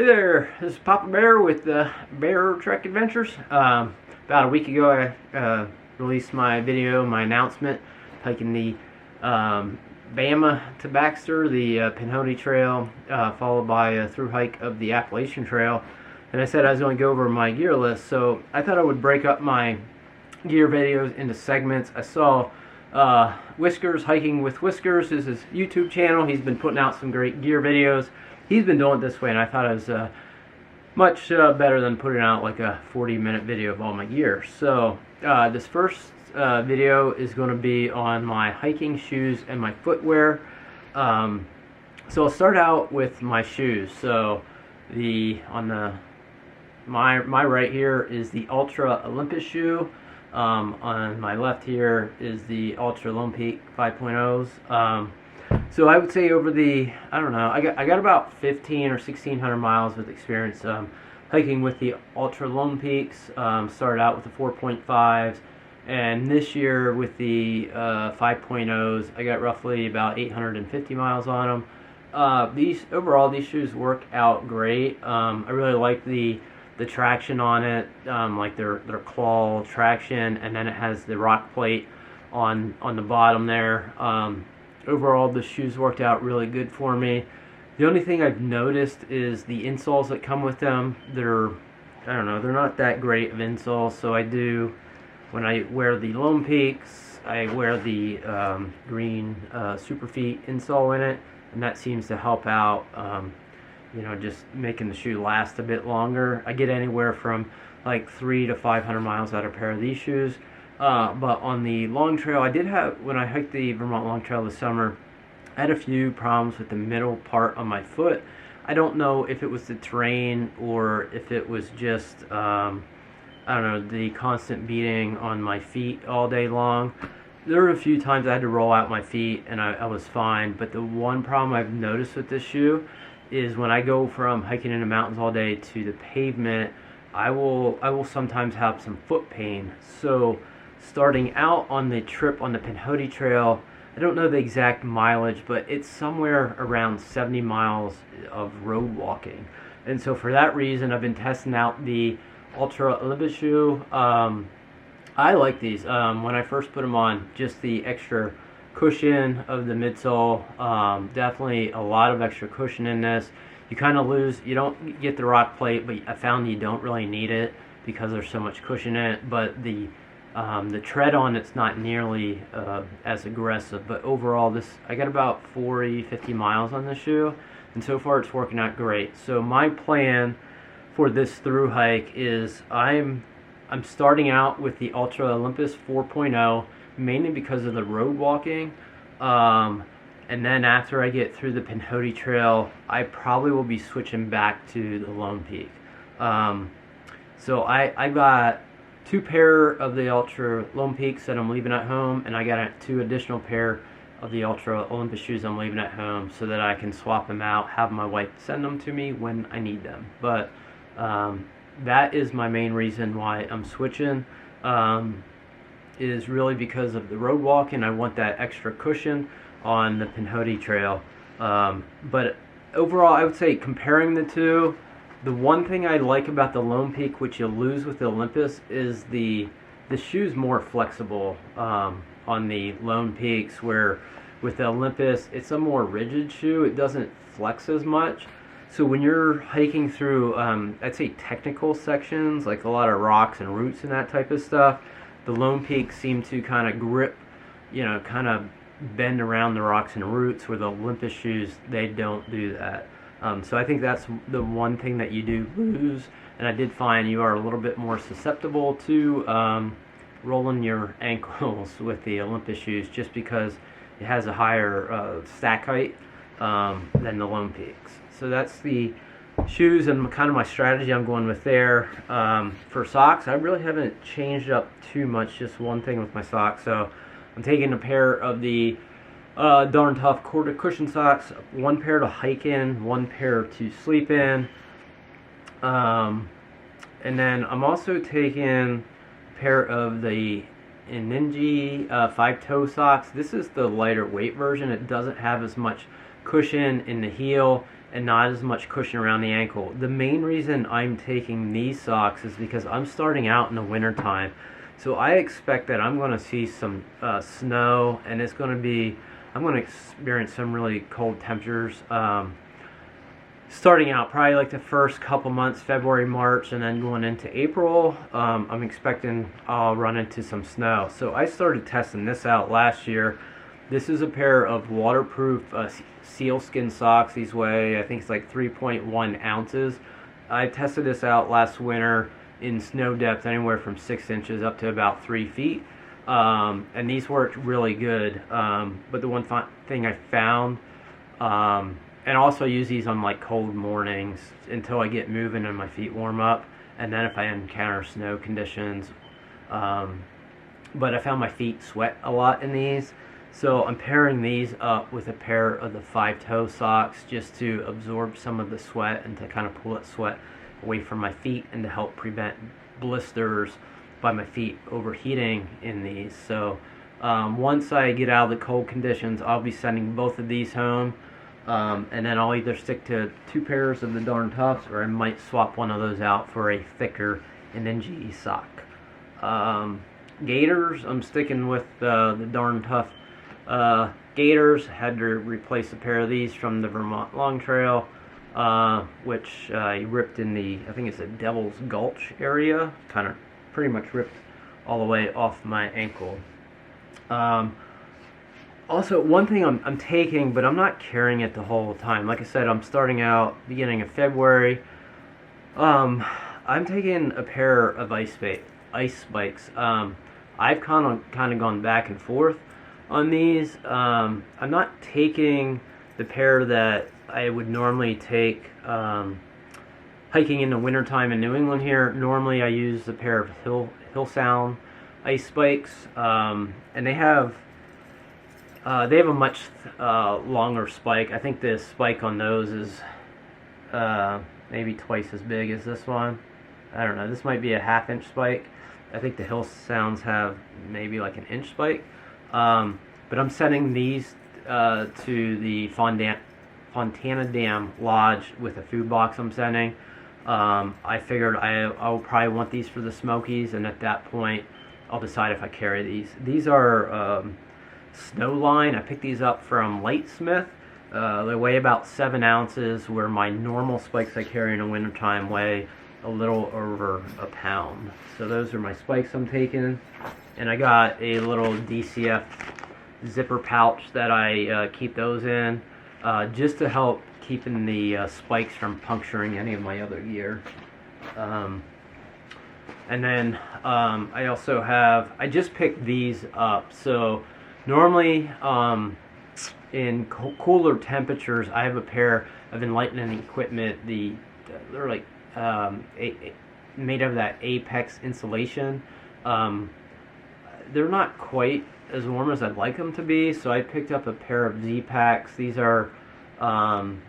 Hey there, this is Papa Bear with the Bear Trek Adventures. About a week ago I released my video, my announcement, hiking the Bama to Baxter, the Pinhoti Trail, followed by a through hike of the Appalachian Trail. And I said I was going to go over my gear list, so I thought I would break up my gear videos into segments. I saw Whiskers, Hiking with Whiskers, is his YouTube channel. He's been putting out some great gear videos. He's been doing it this way, and I thought it was much better than putting out like a 40-minute video of all my gear. So this first video is going to be on my hiking shoes and my footwear. So I'll start out with my shoes. So my right here is the Ultra Olympus shoe. On my left here is the Ultra Lone Peak 5.0s. So I would say over the, I don't know, I got about 15 or 1600 miles with experience hiking with the Ultra Lone Peaks. Started out with the 4.5s, and this year with the 5.0s, I got roughly about 850 miles on them. These shoes work out great. I really like the traction on it, like their claw traction, and then it has the rock plate on the bottom there. Overall, the shoes worked out really good for me. The only thing I've noticed is the insoles that come with them. I don't know, they're not that great of insoles. So when I wear the Lone Peaks, I wear the green Superfeet insole in it, and that seems to help out, just making the shoe last a bit longer. I get anywhere from like 300 to 500 miles out of a pair of these shoes. But on the long trail, when I hiked the Vermont Long Trail this summer, I had a few problems with the middle part of my foot. I don't know if it was the terrain or if it was just, I don't know, the constant beating on my feet all day long. There were a few times I had to roll out my feet and I was fine, but the one problem I've noticed with this shoe is when I go from hiking in the mountains all day to the pavement, I will sometimes have some foot pain. So starting out on the trip on the Pinhoti Trail, I don't know the exact mileage, but it's somewhere around 70 miles of road walking. And so for that reason, I've been testing out the Ultra Olympus shoe. I like these. When I first put them on, just the extra cushion of the midsole, definitely a lot of extra cushion in this. You kind of you don't get the rock plate, but I found you don't really need it because there's so much cushion in it. But the tread on it's not nearly as aggressive, but overall I got about 50 miles on this shoe, and so far it's working out great. So my plan for this through hike is I'm starting out with the Ultra Olympus 4.0, mainly because of the road walking, and then after I get through the Pinhoti Trail, I probably will be switching back to the Lone Peak. So I got 2 pair of the Ultra Lone Peaks that I'm leaving at home, and I got 2 additional pair of the Ultra Olympus shoes I'm leaving at home so that I can swap them out, have my wife send them to me when I need them. But that is my main reason why I'm switching, is really because of the road walking. I want that extra cushion on the Pinhoti Trail. But overall, I would say comparing the two, the one thing I like about the Lone Peak, which you'll lose with the Olympus, is the shoe's more flexible on the Lone Peaks, where with the Olympus, it's a more rigid shoe. It doesn't flex as much. So when you're hiking through, I'd say technical sections, like a lot of rocks and roots and that type of stuff, the Lone Peaks seem to kind of grip, kind of bend around the rocks and roots, where the Olympus shoes, they don't do that. So I think that's the one thing that you do lose, and I did find you are a little bit more susceptible to rolling your ankles with the Olympus shoes, just because it has a higher stack height than the Lone Peaks. So that's the shoes and kind of my strategy I'm going with there. For socks, I really haven't changed up too much, just one thing with my socks. So I'm taking a pair of the Darn Tough Quarter Cushion socks, 1 pair to hike in, 1 pair to sleep in, and then I'm also taking a pair of the Ninja 5-toe socks. This is the lighter weight version. It doesn't have as much cushion in the heel, and not as much cushion around the ankle. The main reason I'm taking these socks is because I'm starting out in the winter time. So I expect that I'm going to see some snow, and I'm going to experience some really cold temperatures. Starting out probably like the first couple months, February, March, and then going into April, I'm expecting I'll run into some snow. So I started testing this out last year. This is a pair of waterproof sealskin socks. These weigh, I think it's like 3.1 ounces. I tested this out last winter in snow depth anywhere from 6 inches up to about 3 feet. And these worked really good. But the one thing I found, and also use these on like cold mornings until I get moving and my feet warm up, and then if I encounter snow conditions. But I found my feet sweat a lot in these, so I'm pairing these up with a pair of the 5-toe socks just to absorb some of the sweat and to kind of pull that sweat away from my feet and to help prevent blisters by my feet overheating in these. So once I get out of the cold conditions, I'll be sending both of these home. And then I'll either stick to 2 pairs of the Darn Toughs, or I might swap one of those out for a thicker NNG sock. Gaiters, I'm sticking with the Darn Tough Gaiters. Had to replace a pair of these from the Vermont Long Trail, which I ripped in the, I think it's the Devil's Gulch area. Kind of pretty much ripped all the way off my ankle. Also, one thing I'm taking, but I'm not carrying it the whole time. Like I said, I'm starting out beginning of February. I'm taking a pair of ice spikes. I've kind of gone back and forth on these. I'm not taking the pair that I would normally take hiking in the wintertime in New England here. Normally I use a pair of Hill Sound ice spikes, and they have a much longer spike. I think the spike on those is maybe twice as big as this one. I don't know. This might be a 1/2-inch spike. I think the Hill Sounds have maybe like an inch spike. But I'm sending these to the Fontana Dam Lodge with a food box I'm sending. I figured I'll probably want these for the Smokies, and at that point I'll decide if I carry these. These are Snowline. I picked these up from Lightsmith. They weigh about 7 ounces, where my normal spikes I carry in the wintertime weigh a little over a pound. So those are my spikes I'm taking. And I got a little DCF zipper pouch that I keep those in, just to help keeping the spikes from puncturing any of my other gear. And then I also I just picked these up. So normally in cooler temperatures, I have a pair of Enlightening Equipment. They're like made of that Apex insulation. They're not quite as warm as I'd like them to be, so I picked up a pair of Z-Packs. These are down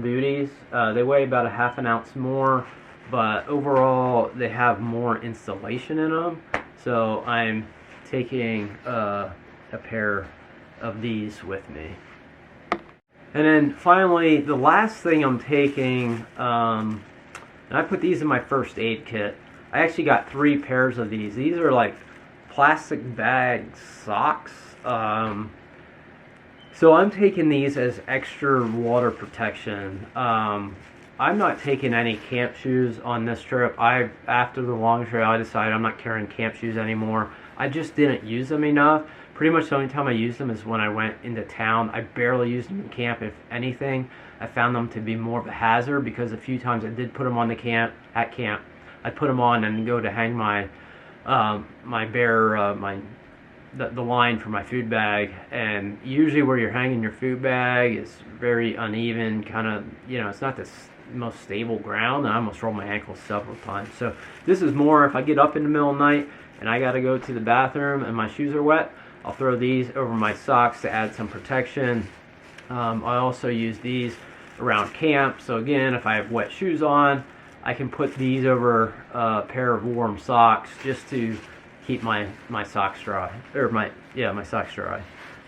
booties. They weigh about a 1/2 ounce more, but overall they have more insulation in them. So I'm taking a pair of these with me. And then finally, the last thing I'm taking, and I put these in my first aid kit. I actually got 3 pairs of these. These are like plastic bag socks. So I'm taking these as extra water protection. I'm not taking any camp shoes on this trip. After the long trail, I decided I'm not carrying camp shoes anymore. I just didn't use them enough. Pretty much the only time I used them is when I went into town. I barely used them in camp. If anything, I found them to be more of a hazard, because a few times I did put them on at camp. I'd put them on and go to hang my the line for my food bag, and usually where you're hanging your food bag is very uneven, kind of, it's not the most stable ground, and I almost rolled my ankles several times. So this is more if I get up in the middle of the night and I got to go to the bathroom and my shoes are wet, I'll throw these over my socks to add some protection. I also use these around camp, so again, if I have wet shoes on, I can put these over a pair of warm socks just to keep my socks dry, or my socks dry.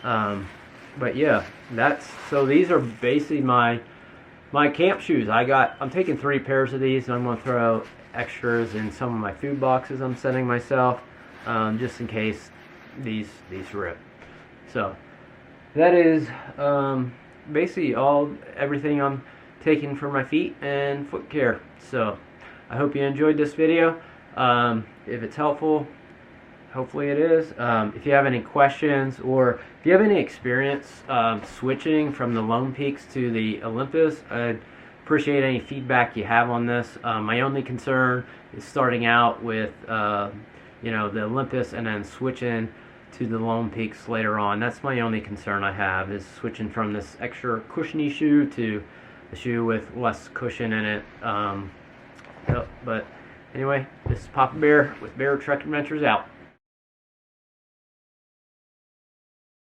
But yeah, so these are basically my my camp shoes, I'm taking 3 pairs of these, and I'm going to throw extras in some of my food boxes I'm sending myself, just in case these rip. So that is basically everything I'm taking for my feet and foot care. So I hope you enjoyed this video. If it's helpful, hopefully it is. If you have any questions, or if you have any experience switching from the Lone Peaks to the Olympus, I'd appreciate any feedback you have on this. My only concern is starting out with you know, the Olympus and then switching to the Lone Peaks later on. That's my only concern I have, is switching from this extra cushiony shoe to a shoe with less cushion in it. But anyway, this is Papa Bear with Bear Trek Adventures out.